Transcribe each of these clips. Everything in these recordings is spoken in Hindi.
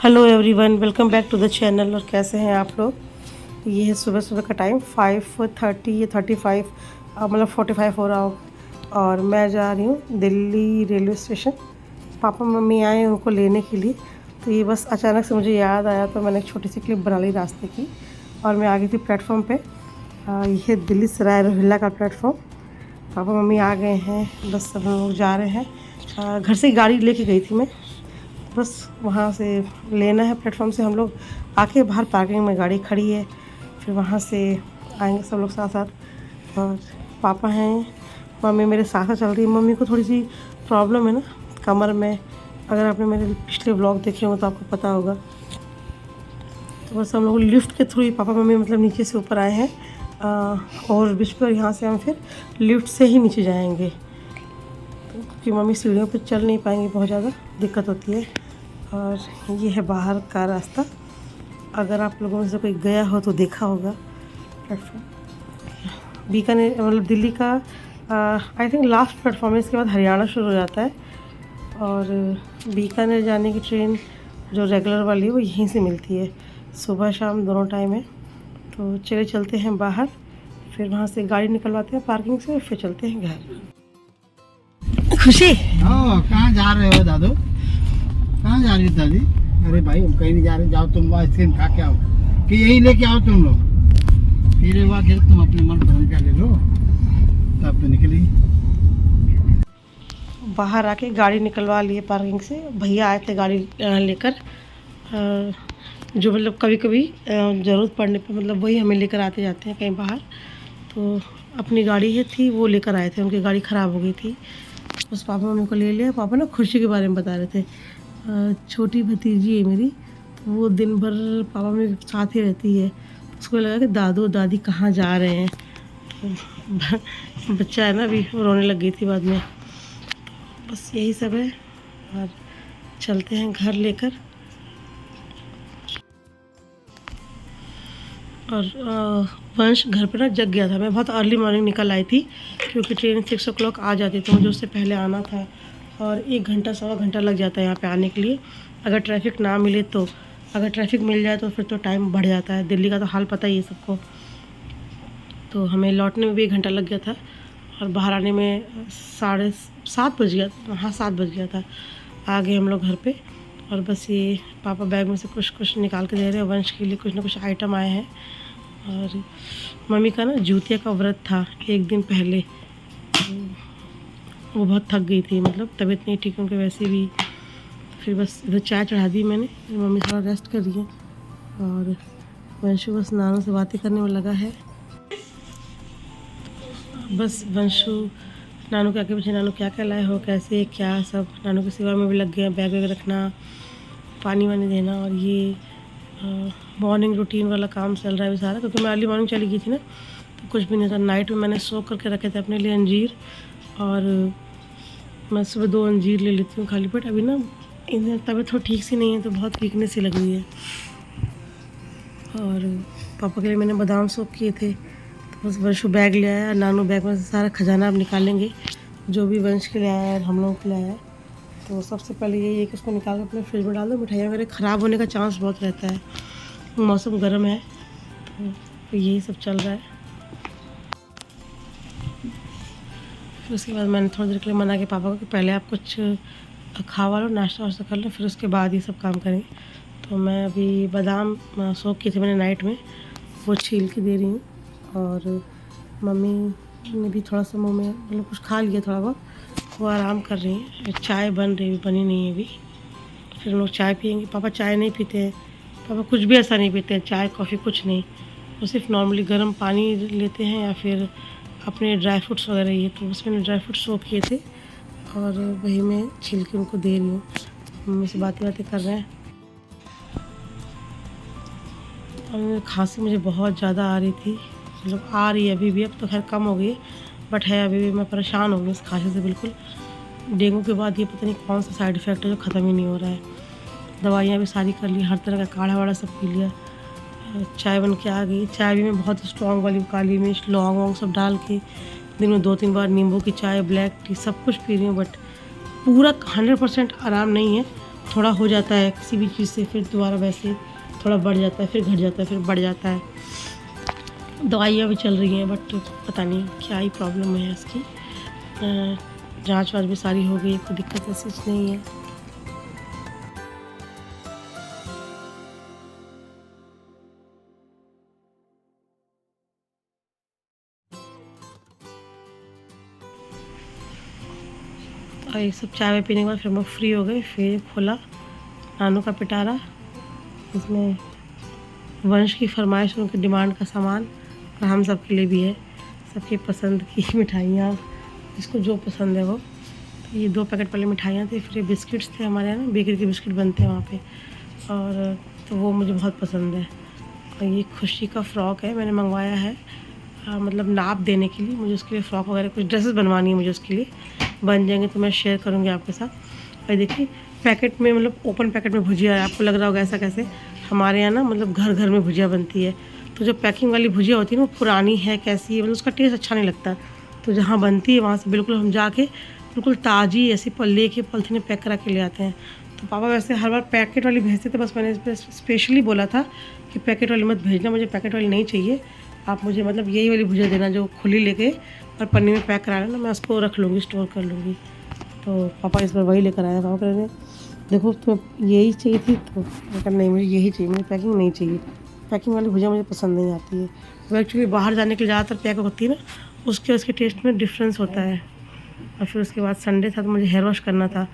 Hello everyone, welcome back to the channel. और कैसे हैं आप लोग। ये है सुबह सुबह का टाइम 5:30 या 35 मतलब 45 हो रहा हो। और मैं जा रही हूँ Delhi railway station. Papa mummy आए हैं उनको लेने के लिए। तो ये बस अचानक से मुझे याद आया तो मैंने एक छोटी सी क्लिप बना ली रास्ते की और मैं आ गई थी प्लेटफॉर्म पे। ये दिल्ली सराय रोहिल्ला का प्लेटफॉर्म। पापा मम्मी आ गए हैं, बस सब लोग जा रहे हैं। घर से गाड़ी लेके गई थी मैं, बस वहाँ से लेना है। प्लेटफॉर्म से हम लोग आके बाहर पार्किंग में गाड़ी खड़ी है, फिर वहाँ से आएंगे सब लोग साथ साथ। और पापा हैं, मम्मी मेरे साथ साथ चल रही है। मम्मी को थोड़ी सी प्रॉब्लम है ना कमर में, अगर आपने मेरे पिछले व्लॉग देखे हो तो आपको पता होगा। तो बस हम लोग लिफ्ट के थ्रू ही पापा मम्मी मतलब नीचे से ऊपर आए हैं। और बीच पर यहाँ से हम फिर लिफ्ट से ही नीचे जाएंगे, क्योंकि मम्मी सीढ़ियों पर चल नहीं पाएंगी, बहुत ज़्यादा दिक्कत होती है। और ये है बाहर का रास्ता, अगर आप लोगों में से कोई गया हो तो देखा होगा। प्लेटफॉर्म बीकानेर मतलब दिल्ली का आई थिंक लास्ट प्लेटफॉर्म है, इसके बाद हरियाणा शुरू हो जाता है। और बीकानेर जाने की ट्रेन जो रेगुलर वाली है वो यहीं से मिलती है, सुबह शाम दोनों टाइम है। तो चले चलते हैं बाहर, फिर वहाँ से गाड़ी निकलवाते हैं पार्किंग से, फिर चलते हैं घर। खुशी कहाँ जा रहे हो दादू? कहाँ जा रही हो दादी? अरे भाई हम कहीं नहीं जा रहे, जाओ तुम आइसक्रीम खा के आओ कि यही लेके आओ तुम लोग। फिर एक बार तुम अपने मन पसंद का ले लो, तब तो निकली। बाहर आके गाड़ी निकलवा लिए पार्किंग से। भैया आए थे गाड़ी लेकर, जो मतलब कभी कभी ज़रूरत पड़ने पे मतलब वही हमें लेकर आते जाते हैं कहीं बाहर। तो अपनी गाड़ी है थी वो लेकर आए थे, उनकी गाड़ी ख़राब हो गई थी, बस पापा मम्मी को ले लिया। पापा ना खुशी के बारे में बता रहे थे। छोटी भतीजी है मेरी, तो वो दिन भर पापा मम्मी के साथ ही रहती है। उसको लगा कि दादू दादी कहाँ जा रहे हैं। तो बच्चा है ना, अभी रोने लग गई थी बाद में। बस यही सब है, और चलते हैं घर लेकर। और वंश घर पर ना जग गया था। मैं बहुत अर्ली मॉर्निंग निकल आई थी, क्योंकि ट्रेन 6 o'clock आ जाती तो मुझे उससे पहले आना था। और 1 घंटा सवा घंटा लग जाता है यहाँ पे आने के लिए, अगर ट्रैफिक ना मिले तो। अगर ट्रैफिक मिल जाए तो फिर तो टाइम बढ़ जाता है। दिल्ली का तो हाल पता ही है सबको। तो हमें लौटने में भी 1 घंटा लग गया था, और बाहर आने में 7:30 बज गया। हाँ 7 बज गया था। आ गए हम लोग घर पे। और बस ये पापा बैग में से कुछ कुछ निकाल के दे रहे हैं। वंश के लिए कुछ ना कुछ आइटम आए हैं। और मम्मी का ना जूतिया का व्रत था 1 दिन पहले, वो बहुत थक गई थी, मतलब तबीयत नहीं ठीक उनके वैसे भी। फिर बस इधर चाय चढ़ा दी मैंने, मम्मी थोड़ा रेस्ट कर रही है। और वंशु बस नानू से बातें करने में लगा है। बस वंशु नानू के आगे पीछे, नानू क्या क्या लाए हो, कैसे क्या सब, नानू की सेवा में भी लग गए हैं। बैग वैग रखना, पानी वानी देना, और ये मॉर्निंग रूटीन वाला काम चल रहा है सारा। क्योंकि मैं अर्ली मॉर्निंग चली गई थी ना, तो कुछ भी नहीं था। नाइट में मैंने सोख करके रखे थे अपने लिए अंजीर, और मैं सुबह 2 अंजीर ले लेती हूँ खाली पेट। अभी ना इन्हें तबीयत थोड़ी ठीक सी नहीं है, तो बहुत वीकनेस सी लग रही है। और पापा के लिए मैंने बादाम सोख किए थे। तो बस वंशु बैग ले आया, नानू बैग में से सारा खजाना अब निकालेंगे, जो भी वंश के लिए आया है हम लोगों के लिए आया है। तो सबसे पहले यही है कि उसको निकाल कर अपने फ्रिज में डाल दो। मिठाइयाँ वगैरह ख़राब होने का चांस बहुत रहता है, मौसम गर्म है, तो यही सब चल रहा है। फिर उसके बाद मैंने थोड़ी देर के लिए मना किया पापा को कि पहले आप कुछ खावा लो, नाश्ता वाश्ता कर लो, फिर उसके बाद ये सब काम करेंगे। तो मैं अभी बादाम सोख किए थे मैंने नाइट में, वो छील के दे रही हूँ। और मम्मी ने भी थोड़ा सा मुँह में मतलब कुछ खा लिया थोड़ा बहुत, वो आराम कर रही हैं। चाय बनी नहीं है अभी, फिर हम लोग चाय पियेंगे। पापा चाय नहीं पीते हैं, पापा कुछ भी ऐसा नहीं पीते हैं, चाय कॉफ़ी कुछ नहीं। वो सिर्फ नॉर्मली गर्म पानी लेते हैं, या फिर अपने ड्राई फ्रूट्स वगैरह। ये तो उसमें ड्राई फ्रूट्स सोख किए थे, और वही मैं छील के उनको दे रही हूँ। मम्मी से बातें कर रहे हैं। और खांसी मुझे बहुत ज़्यादा आ रही थी, मतलब आ रही है अभी भी, अब तो खैर कम हो गई, बट है अभी भी। मैं परेशान हो गई इस खांसी से बिल्कुल। डेंगू के बाद ये पता नहीं कौन सा साइड इफ़ेक्ट है जो ख़त्म ही नहीं हो रहा है। दवाइयाँ भी सारी कर ली, हर तरह का काढ़ा वाढ़ा सब पी लिया। चाय बन के आ गई। चाय भी मैं बहुत स्ट्रॉन्ग वाली, काली मिर्च लौंग वोंग सब डाल के दिन में 2-3 बार, नींबू की चाय, ब्लैक टी सब कुछ पी रही हूँ। बट पूरा 100% आराम नहीं है, थोड़ा हो जाता है किसी भी चीज़ से, फिर दोबारा वैसे थोड़ा बढ़ जाता है, फिर घट जाता है, फिर बढ़ जाता है। दवाइयाँ भी चल रही हैं, बट पता नहीं क्या ही प्रॉब्लम है इसकी। जांच वाँच भी सारी हो गई, कोई दिक्कत ऐसी नहीं है। और ये सब चाय पीने के बाद फिर हम लोग फ्री हो गए। फिर खोला नानू का पिटारा, इसमें वंश की फरमाइश, उनकी डिमांड का सामान, और हम सब के लिए भी है, सबकी पसंद की मिठाइयाँ, जिसको जो पसंद है वो। तो ये 2 पैकेट वाली मिठाइयाँ थी, फिर ये बिस्किट्स थे हमारे यहाँ ना, बेकरी के बिस्किट बनते हैं वहाँ पे, और तो वो मुझे बहुत पसंद है। और ये खुशी का फ़्रॉक है, मैंने मंगवाया है मतलब नाप देने के लिए, मुझे उसके लिए फ़्रॉक वगैरह कुछ ड्रेसेस बनवानी है मुझे, उसके लिए बन जाएंगे तो मैं शेयर करूँगी आपके साथ। और देखिए पैकेट में, मतलब ओपन पैकेट में भुजिया है। आपको लग रहा होगा ऐसा कैसे, हमारे यहाँ ना मतलब घर घर में भुजिया बनती है। तो जो पैकिंग वाली भुजिया होती है ना, वो पुरानी है कैसी है, मतलब उसका टेस्ट अच्छा नहीं लगता। तो जहाँ बनती है वहाँ से बिल्कुल हम जाके बिल्कुल ताज़ी ऐसी ले के पॉलिथीन में पैक करा के ले आते हैं। तो पापा वैसे हर बार पैकेट वाली भेजते थे, बस मैंने स्पेशली बोला था कि पैकेट वाली मत भेजना, मुझे पैकेट वाली नहीं चाहिए, आप मुझे मतलब यही वाली भुजिया देना जो खुली लेके और पन्नी में पैक करा लेना, मैं उसको रख लूँगी, स्टोर कर लूँगी। तो पापा इस बार वही लेकर आया। पापा कह रहे देखो तो यही चाहिए थी, तो मैं कहा नहीं मुझे यही चाहिए, मुझे पैकिंग नहीं चाहिए, पैकिंग वाली भुजिया मुझे पसंद नहीं आती है। वो एक्चुअली बाहर जाने के लिए ज़्यादातर पैक होती है ना, उसके टेस्ट में डिफरेंस होता है। और फिर उसके बाद संडे था तो मुझे हेयर वॉश करना था,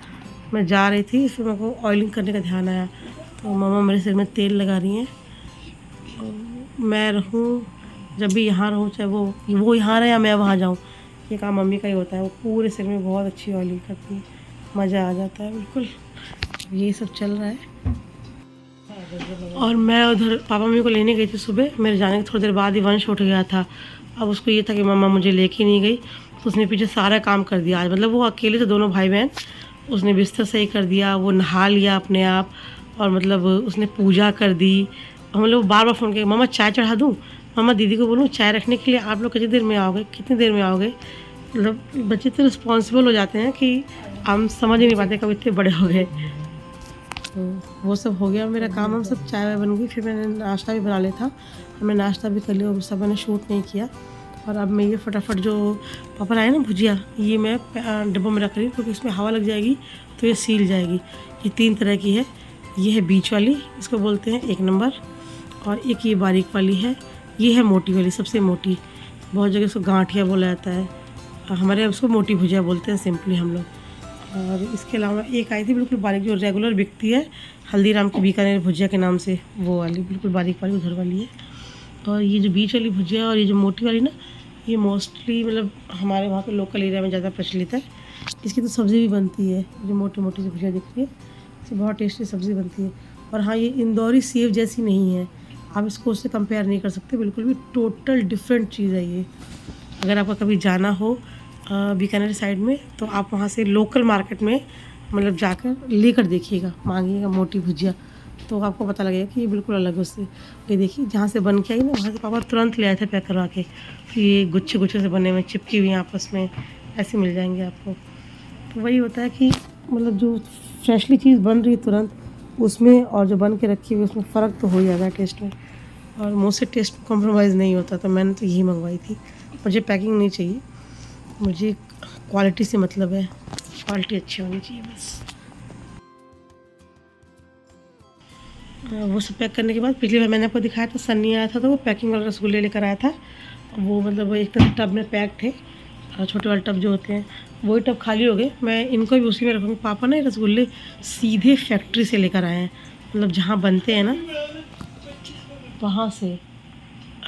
मैं जा रही थी, फिर मेरे को ऑयलिंग करने का ध्यान आया, तो मम्मा मेरे सिर में तेल लगा रही हैं। मैं रहूँ जब भी यहाँ रहूँ, चाहे वो यहाँ रहे या मैं वहाँ जाऊँ, ये काम मम्मी का ही होता है। वो पूरे सिर में बहुत अच्छी ऑयलिंग करती है, मज़ा आ जाता है बिल्कुल। यही सब चल रहा है। और मैं उधर पापा मम्मी को लेने गई थी सुबह, मेरे जाने के थोड़ी देर बाद ही वंश उठ गया था। अब उसको ये था कि मम्मा मुझे लेके नहीं गई, तो उसने पीछे सारा काम कर दिया आज, मतलब वो अकेले थे दोनों भाई बहन। उसने बिस्तर सही कर दिया, वो नहा लिया अपने आप, और मतलब उसने पूजा कर दी। हम लोग बार बार फ़ोन किया, मम्मा चाय चढ़ा दूँ, मम्मा दीदी को बोलूँ चाय रखने के लिए, आप लोग कितनी देर में आओगे, कितनी देर में आओगे। मतलब बच्चे तो रिस्पॉन्सिबल हो जाते हैं कि हम समझ ही नहीं पाते कब इतने बड़े हो गए। तो वो सब हो गया मेरा काम, हम सब चाय वाय बन गई। फिर मैंने नाश्ता भी बना लिया था, हमने नाश्ता भी कर लिया, वो सब मैंने शूट नहीं किया। और अब मैं ये फटाफट जो पापा लाए ना भुजिया, ये मैं डिब्बों में रख रही हूँ, क्योंकि इसमें हवा लग जाएगी तो ये सील जाएगी। ये 3 तरह की है, ये है बीच वाली, इसको बोलते हैं 1 नंबर, और एक ये बारीक वाली है, ये है मोटी वाली, सबसे मोटी, बहुत जगह इसको गांठिया बोला जाता है, हमारे यहाँ उसको मोटी भुजिया बोलते हैं सिंपली हम लोग। और इसके अलावा एक आई थी बिल्कुल बारीक, जो रेगुलर बिकती है हल्दीराम की बीकानेर भुजिया के नाम से, वो वाली बिल्कुल बारीक वाली उधर वाली है। और ये जो बीच वाली भुजिया और ये जो मोटी वाली ना, ये मोस्टली मतलब हमारे वहाँ पे लोकल एरिया में ज़्यादा प्रचलित है। इसकी तो सब्ज़ी भी बनती है, जो मोटी मोटी सी भुजिया दिखती है, इसकी बहुत टेस्टी सब्ज़ी बनती है। और हाँ, ये इंदौरी सेव जैसी नहीं है, आप इसको उससे कंपेयर नहीं कर सकते, बिल्कुल भी टोटल डिफरेंट चीज़ है ये। अगर आपका कभी जाना हो बीकानेर साइड में, तो आप वहाँ से लोकल मार्केट में मतलब जाकर लेकर देखिएगा, मांगिएगा मोटी भुजिया, तो आपको पता लगेगा कि ये बिल्कुल अलग है उससे। ये देखिए जहाँ से बन के आई ना, वहाँ से पापा तुरंत ले आए थे पैक करवा के। फिर ये गुच्छे गुच्छे से बने हुए, चिपकी हुई आपस में, ऐसे मिल जाएंगे आपको। तो वही होता है कि मतलब जो फ्रेशली चीज़ बन रही है तुरंत, उसमें और जो बन के रखी हुई उसमें फ़र्क तो हो ही जाता है टेस्ट में। और मुझसे टेस्ट में कॉम्प्रोमाइज़ नहीं होता, तो मैंने तो यही मंगवाई थी। मुझे पैकिंग नहीं चाहिए, मुझे क्वालिटी से मतलब है, क्वालिटी अच्छी होनी चाहिए बस। वो सब पैक करने के बाद पिछली बार मैंने आपको दिखाया था, सन्नी आया था तो वो पैकिंग वाला रसगुल्ले लेकर आया था। वो मतलब एक तरह टब में पैक थे, छोटे वाले टब जो होते हैं, वही टब खाली हो गए। मैं इनको भी उसी में रखूँगी। पापा ना रसगुल्ले सीधे फैक्ट्री से लेकर आए हैं, मतलब जहाँ बनते हैं ना वहाँ से।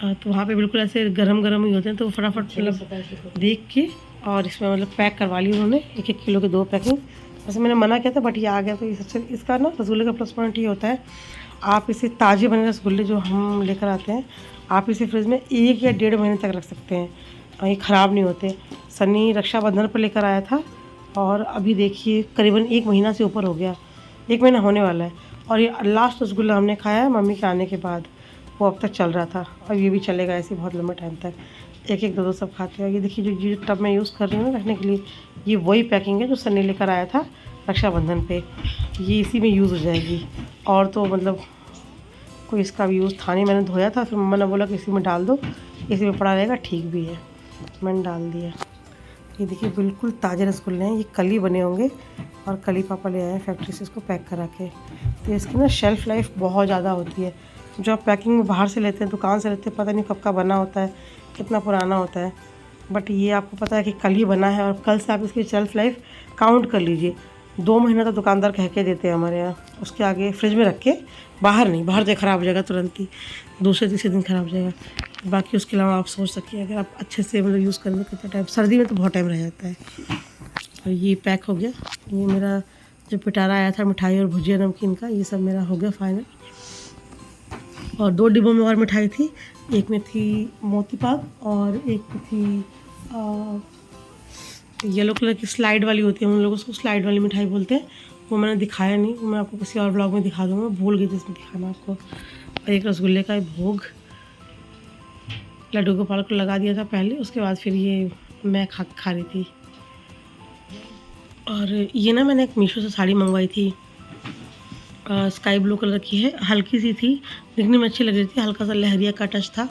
तो वहाँ पे बिल्कुल ऐसे गरम गरम ही होते हैं, तो फटाफट मतलब देख के और इसमें मतलब पैक करवा ली उन्होंने 1-1 किलो के 2 पैकिंग। वैसे मैंने मना किया था, बट ये आ गया। तो ये सबसे इसका ना रसगुल्ले का प्लस पॉइंट ये होता है, आप इसे ताज़े बने रसगुल्ले जो हम लेकर आते हैं, आप इसे फ्रिज में 1 या 1.5 महीने तक रख सकते हैं, ये ख़राब नहीं होते। सन्नी रक्षाबंधन पर लेकर आया था, और अभी देखिए करीबन 1 महीना से ऊपर हो गया, 1 महीना होने वाला है। और ये लास्ट रसगुल्ला हमने खाया है मम्मी के आने के बाद, वो अब तक चल रहा था, और ये भी चलेगा ऐसे बहुत लंबे टाइम तक। 1-1, 2-2 सब खाते हैं। ये देखिए जो टब मैं यूज़ कर रही हूँ ना रखने के लिए, ये वही पैकिंग है जो सन्नी लेकर आया था रक्षाबंधन पे, ये इसी में यूज़ हो जाएगी। और तो मतलब कोई इसका भी यूज़ था नहीं, मैंने धोया था, फिर मम्मा ने बोला कि इसी में डाल दो, इसी में पड़ा रहेगा, ठीक भी है, मैंने डाल दिया। ये देखिए बिल्कुल ताज़े रसगुल्ले हैं, ये कल ही बने होंगे और कल ही पापा ले आए हैं फैक्ट्री से इसको पैक करा के। तो इसकी ना शेल्फ़ लाइफ बहुत ज़्यादा होती है। जो आप पैकिंग में बाहर से लेते हैं, दुकान से लेते हैं, पता नहीं कब का बना होता है, कितना पुराना होता है, बट ये आपको पता है कि कल ही बना है और कल से आप इसकी शेल्फ़ लाइफ काउंट कर लीजिए। 2 महीना तो दुकानदार कह के देते हैं हमारे यहाँ, उसके आगे फ्रिज में रख के, बाहर नहीं, बाहर से ख़राब हो जाएगा तुरंत ही, दूसरे तीसरे दिन ख़राब हो जाएगा। बाकी उसके अलावा आप सोच सकिए अगर आप अच्छे से मतलब यूज़ करेंगे कितना टाइम, सर्दी में तो बहुत टाइम रह जाता है। और ये पैक हो गया, ये मेरा जो पिटारा आया था मिठाई और भुजिया नमकीन का, ये सब मेरा हो गया फाइनल। और 2 डिब्बों में और मिठाई थी, एक में थी मोती पाक और एक में थी येलो कलर की स्लाइड वाली होती है, हम लोग उसको स्लाइड वाली मिठाई बोलते हैं। वो मैंने दिखाया नहीं, मैं आपको किसी और ब्लॉग में दिखा दूँगा, भूल गई थी इसमें दिखाना आपको। और एक रसगुल्ले का भोग लड्डू गोपाल को लगा दिया था पहले, उसके बाद फिर ये मैं खा रही थी। और ये ना मैंने एक मीशो से साड़ी मंगवाई थी, स्काई ब्लू कलर की है, हल्की सी थी, दिखने में अच्छी लग रही थी, हल्का सा लहरिया का टच था।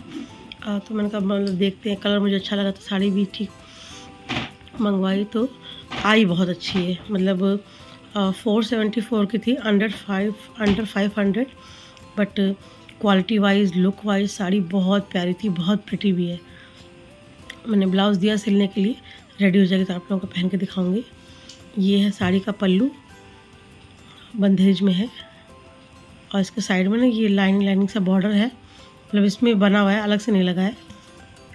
तो मैंने कहा मतलब देखते हैं, कलर मुझे अच्छा लगा तो साड़ी भी ठीक मंगवाई, तो आई बहुत अच्छी है। मतलब 474 की थी, under 500, but quality wise look wise sari बहुत प्यारी थी, बहुत प्रिटी भी है। मैंने ब्लाउज़ दिया सिलने के लिए, रेडी हो जाएगी तो आप लोगों को पहन के दिखाऊंगी। ये है साड़ी का पल्लू, बंदेज में है, और इसके साइड में ना ये लाइनिंग सा बॉर्डर है, मतलब इसमें बना हुआ है, अलग से नहीं लगा है,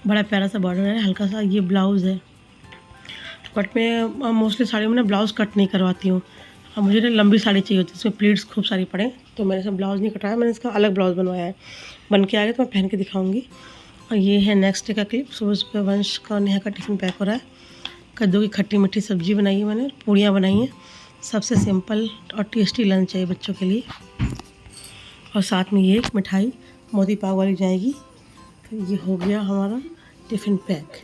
बड़ा प्यारा सा बॉर्डर है, हल्का सा। ये ब्लाउज़ है, बट मैं मोस्टली साड़ी में ना ब्लाउज़ कट नहीं करवाती हूँ, मुझे ना लंबी साड़ी चाहिए होती है, इसमें प्लीट्स खूब सारी पड़े, तो मैंने सब ब्लाउज़ नहीं कटाया, मैंने इसका अलग ब्लाउज़ बनवाया है, बन के आ गया तो मैं पहन के दिखाऊंगी। और ये है नेक्स्ट डे का क्लिप, सुबह सुबह वंश का नेहा का टिफ़िन पैक हो रहा है। कद्दू की खट्टी मीठी सब्ज़ी बनाई है मैंने, पूड़ियाँ बनाई हैं, सबसे सिंपल और टेस्टी लंच है बच्चों के लिए। और साथ में ये एक मिठाई मोती पाक वाली जाएगी। तो ये हो गया हमारा टिफ़िन पैक।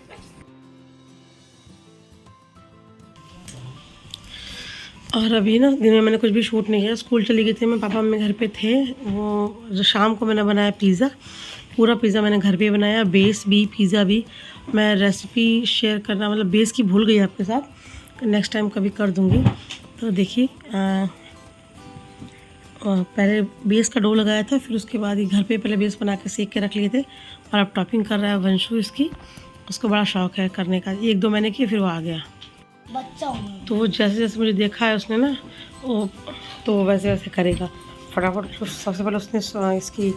और अभी ना दिन में मैंने कुछ भी शूट नहीं किया, स्कूल चली गई थी मैं, पापा मम्मी घर पे थे। वो जो शाम को मैंने बनाया पिज़्ज़ा, पूरा पिज़्ज़ा मैंने घर पे बनाया, बेस भी पिज़्ज़ा भी। मैं रेसिपी शेयर करना मतलब बेस की भूल गई आपके साथ, नेक्स्ट टाइम कभी कर दूँगी। तो देखिए पहले बेस का डो लगाया था, फिर उसके बाद ये घर पे पहले बेस बना के सेक के रख लिए थे, और अब टॉपिंग कर रहा है वंशु इसकी, उसको बड़ा शौक़ है करने का। 1-2 मैंने किए, फिर वो आ गया बच्चा, तो वो जैसे जैसे मुझे देखा है उसने ना, वो तो वैसे वैसे करेगा फटाफट। सबसे पहले उसने इसकी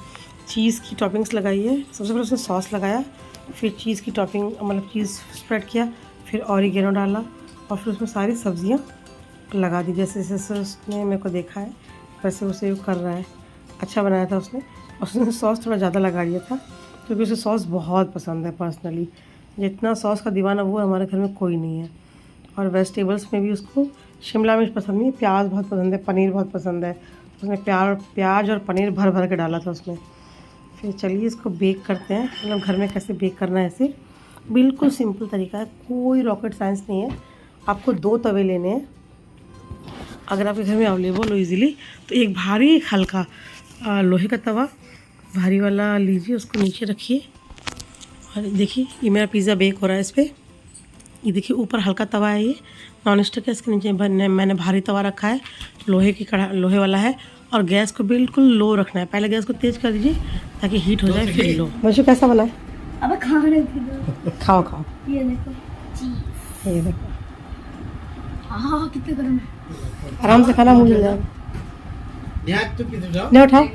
चीज़ की टॉपिंग्स लगाई है, सबसे पहले उसने सॉस लगाया, फिर चीज़ की टॉपिंग मतलब चीज़ स्प्रेड किया, फिर ऑरिगेनो डाला, और फिर उसमें सारी सब्जियां लगा दी, जैसे जैसे उसने मेरे को देखा है वैसे उसे वो कर रहा है। अच्छा बनाया था उसने, और उसने सॉस थोड़ा ज़्यादा लगा दिया था, क्योंकि उसे सॉस बहुत पसंद है। पर्सनली जितना सॉस का दीवाना वो हमारे घर में कोई नहीं है। और वेजिटेबल्स में भी उसको शिमला मिर्च पसंद नहीं है, प्याज बहुत पसंद है, पनीर बहुत पसंद है, उसने प्याज और पनीर भर भर के डाला था उसमें। फिर चलिए इसको बेक करते हैं, मतलब घर में कैसे बेक करना है, ऐसे बिल्कुल सिंपल तरीका है, कोई रॉकेट साइंस नहीं है। आपको 2 तवे लेने हैं, अगर आपके घर में अवेलेबल हो इजीली, तो एक भारी एक हल्का लोहे का तवा भारी वाला लीजिए, उसको नीचे रखिए। और देखिए ये मेरा पिज़्ज़ा बेक हो रहा है इस पर, ये देखिए ऊपर हल्का तवा है, ये नॉन स्टिक है, इसके नीचे मैंने भारी तवा रखा है, लोहे वाला है। और गैस को बिल्कुल लो रखना है, पहले गैस को तेज़ कर दीजिए ताकि हीट हो जाए, फिर लो। वैसे कैसा बना है? अब खाने दो, खाओ। ये देखो ये देखो, हाँ कितने गरम है, आराम से खाना, मुझे जाए नहीं उठाओ।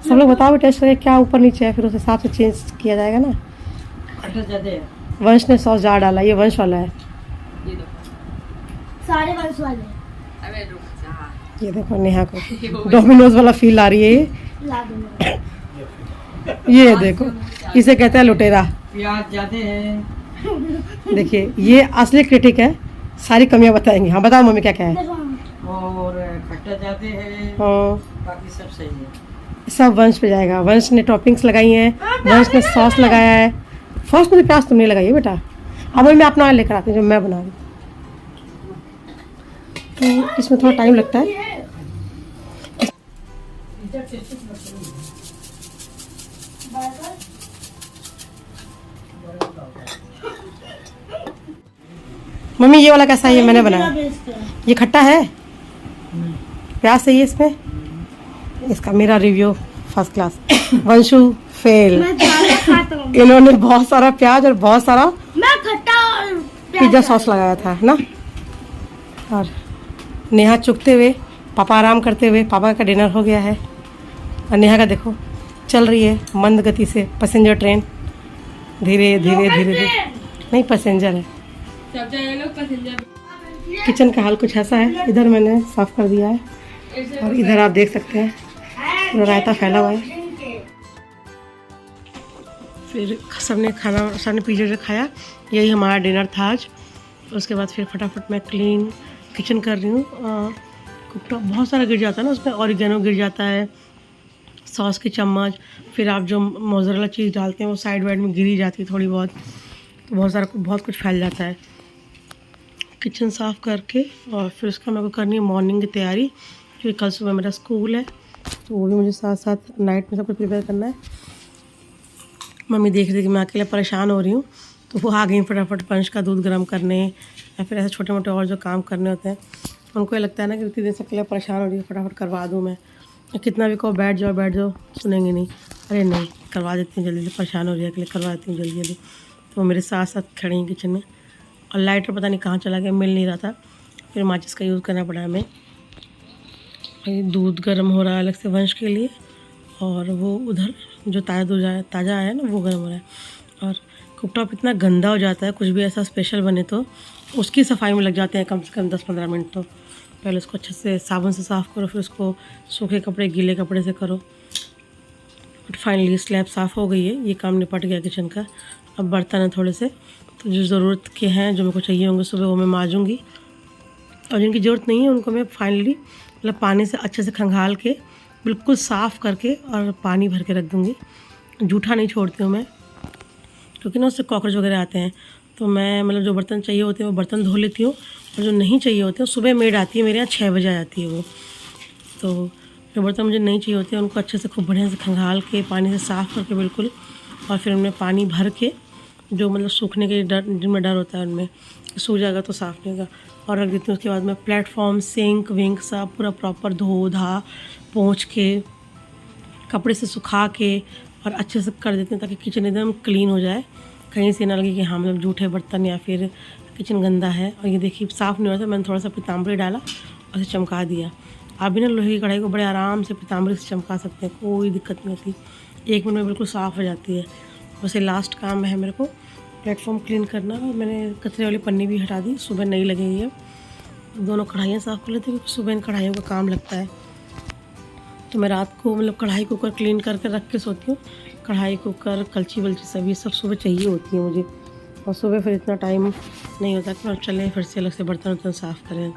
सब लोग बताओ टेस्ट करके क्या ऊपर नीचे है, फिर उस हिसाब से चेंज किया जाएगा ना। वंश ने सॉस जार डाला, ये वंश वाला है, सारे वंश वाले। ये देखो नेहा को डोमिनोज वाला फील आ रही है, ला दो ये देखो इसे कहते हैं लुटेरा। प्याज ज्यादा है, देखिए ये असली क्रिटिक है, सारी कमियां बताएंगे। हाँ बताओ मम्मी क्या क्या है। और खट्टा ज्यादा है, हाँ बाकी सब सही है। सब वंश पे जाएगा, वंश ने टॉपिंग्स लगाई हैं, वंश ने सॉस लगाया है। फर्स्ट मुझे प्याज तुमने लगाई है बेटा, अब मैं अपना लेकर आती हूँ जो मैं बना रही हूँ। तो इसमें थोड़ा टाइम लगता है। मम्मी ये वाला कैसा है? ये मैंने बनाया। ये खट्टा है, प्याज सही है इसमें। इसका मेरा review first class. Vanshu fail. मैं ज्यादा खाता हूँ। इन्होंने बहुत सारा प्याज और बहुत सारा मैं खट्टा और पिज्जा सॉस लगाया था ना। और नेहा चुगते हुए, पापा आराम करते हुए। पापा का डिनर हो गया है और नेहा का देखो चल रही है मंद गति से पैसेंजर ट्रेन। धीरे धीरे धीरे धीरे, नहीं पैसेंजर है। किचन का हाल कुछ ऐसा है। इधर मैंने साफ कर दिया है और इधर आप देख सकते हैं पूरा रायता फैला हुआ है। फिर सबने खाना, सबने पिज्जा खाया। यही हमारा डिनर था आज। उसके बाद फिर फटाफट मैं क्लीन किचन कर रही हूँ। कुकटॉप बहुत सारा गिर जाता है ना, उसमें ऑरिगेनो गिर जाता है, सॉस की चम्मच, फिर आप जो मोज़रेला चीज़ डालते हैं वो साइड वाइड में गिरी जाती है थोड़ी बहुत, तो बहुत कुछ फैल जाता है। किचन साफ़ करके और फिर उसका मेरे को करनी है मॉर्निंग की तैयारी, क्योंकि कल सुबह मेरा स्कूल है, तो वो भी मुझे साथ साथ नाइट में सब कुछ प्रिपेयर करना है। मम्मी देख रही थी कि मैं अकेले परेशान हो रही हूँ, तो वो आ गई फटाफट पंच का दूध गर्म करने या फिर ऐसे छोटे मोटे और जो काम करने होते हैं। उनको ये लगता है ना कि इतनी देर से अकेले परेशान हो रही है, फटाफट करवा दूँ मैं। कितना भी कहो बैठ जाओ, सुनेंगे नहीं। अरे नहीं, करवा देती हूँ जल्दी जल्दी, परेशान हो रही है अकेले, करवा देती हूँ जल्दी जल्दी। तो वो मेरे साथ साथ खड़ी हैं किचन में। और लाइटर पता नहीं कहाँ चला गया, मिल नहीं रहा था, फिर माचिस का यूज़ करना पड़ा हमें। दूध गर्म हो रहा है अलग से वंश के लिए, और वो उधर जो ताज़ा आया ना वो गर्म हो रहा है। और कुकटॉप इतना गंदा हो जाता है, कुछ भी ऐसा स्पेशल बने तो उसकी सफाई में लग जाते हैं कम से कम 10-15 मिनट। तो पहले उसको अच्छे से साबुन से साफ़ करो, फिर उसको सूखे कपड़े गीले कपड़े से करो। बट फाइनली स्लैब साफ़ हो गई है, ये काम निपट गया किचन का। अब बर्तन है थोड़े से, तो जो ज़रूरत के हैं, जो मेरे को चाहिए होंगे सुबह, वो मैं मांजूँगी। और जिनकी ज़रूरत नहीं है उनको मैं फाइनली मतलब पानी से अच्छे से खंगाल के बिल्कुल साफ़ करके और पानी भर के रख दूँगी। जूठा नहीं छोड़ती हूँ मैं, क्योंकि ना उससे कॉकरोच वगैरह आते हैं। तो मैं मतलब जो बर्तन चाहिए होते हैं वो बर्तन धो लेती हूँ, और जो नहीं चाहिए होते हैं सुबह मेड आती है मेरे यहाँ 6 बजे आ जाती है वो। तो जो बर्तन मुझे नहीं चाहिए होते हैं उनको अच्छे से खूब बढ़िया से खंगाल के पानी से साफ़ करके बिल्कुल, और फिर उनमें पानी भर के, जो मतलब सूखने के डर, जिनमें डर होता है उनमें सूख जाएगा तो साफ़ नहीं होगा, और रख देती हूँ। उसके बाद मैं प्लेटफॉर्म, सिंक विंक सब पूरा प्रॉपर धो धा पोंछ के कपड़े से सुखा के और अच्छे से कर देती हूँ, ताकि किचन एकदम क्लीन हो जाए, कहीं से ना लगे कि हाँ मतलब जूठे बर्तन या फिर किचन गंदा है। और ये देखिए साफ़ नहीं हो रहा था, मैंने थोड़ा सा पीताम्बरी डाला और इसे चमका दिया। आप भी ना लोहे की कढ़ाई को बड़े आराम से पीताम्बरी से चमका सकते हैं, कोई दिक्कत नहीं होती, 1 मिनट में बिल्कुल साफ़ हो जाती है। बस ये लास्ट काम है मेरे को, प्लेटफॉर्म क्लीन करना। और मैंने कचरे वाली पन्नी भी हटा दी, सुबह नहीं लगेगी। अब दोनों कढ़ाइयाँ साफ़ कर लेती हूँ, क्योंकि सुबह इन कढ़ाइयों का काम लगता है। तो मैं रात को मतलब कढ़ाई कुकर क्लीन करके रख के सोती हूँ। कढ़ाई कुकर कलची वलची सभी सब सुबह चाहिए होती है मुझे, और सुबह फिर इतना टाइम नहीं होता कि चलें फिर से अलग से बर्तन वर्तन साफ़ करें।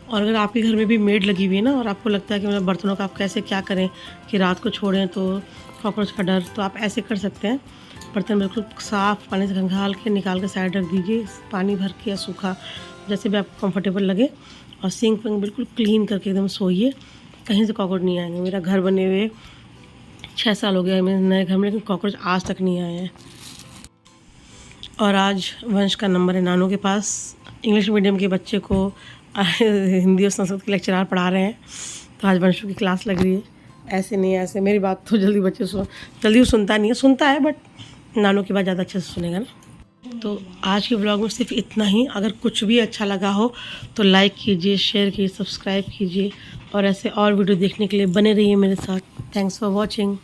और अगर आपके घर में भी मेड लगी हुई है ना, और आपको लगता है कि मतलब बर्तनों का आप कैसे क्या करें कि रात को छोड़ें तो कॉकरोच का डर, तो आप ऐसे कर सकते हैं। बर्तन बिल्कुल साफ़ पानी से खंगाल के निकाल के साइड रख दीजिए, पानी भर के या सूखा जैसे भी आपको कंफर्टेबल लगे, और सिंक विंक बिल्कुल क्लीन करके एकदम सोइए, कहीं से कॉकरोच नहीं आएंगे। मेरा घर बने हुए 6 साल हो गया मेरे नए घर में, लेकिन कॉकरोच आज तक नहीं आए हैं। और आज वंश का नंबर है नानू के पास। इंग्लिश मीडियम के बच्चे को हिंदी और संस्कृत के लेक्चरार पढ़ा रहे हैं, तो आज वंशु की क्लास लग रही है। ऐसे नहीं ऐसे, मेरी बात तो जल्दी बच्चे जल्दी सुनता नहीं है, सुनता है बट नानू की बात ज़्यादा अच्छे से सुनेगा ना। तो आज के ब्लॉग में सिर्फ इतना ही। अगर कुछ भी अच्छा लगा हो तो लाइक कीजिए, शेयर कीजिए, सब्सक्राइब कीजिए, और ऐसे और वीडियो देखने के लिए बने रहिए मेरे साथ। Thanks for watching.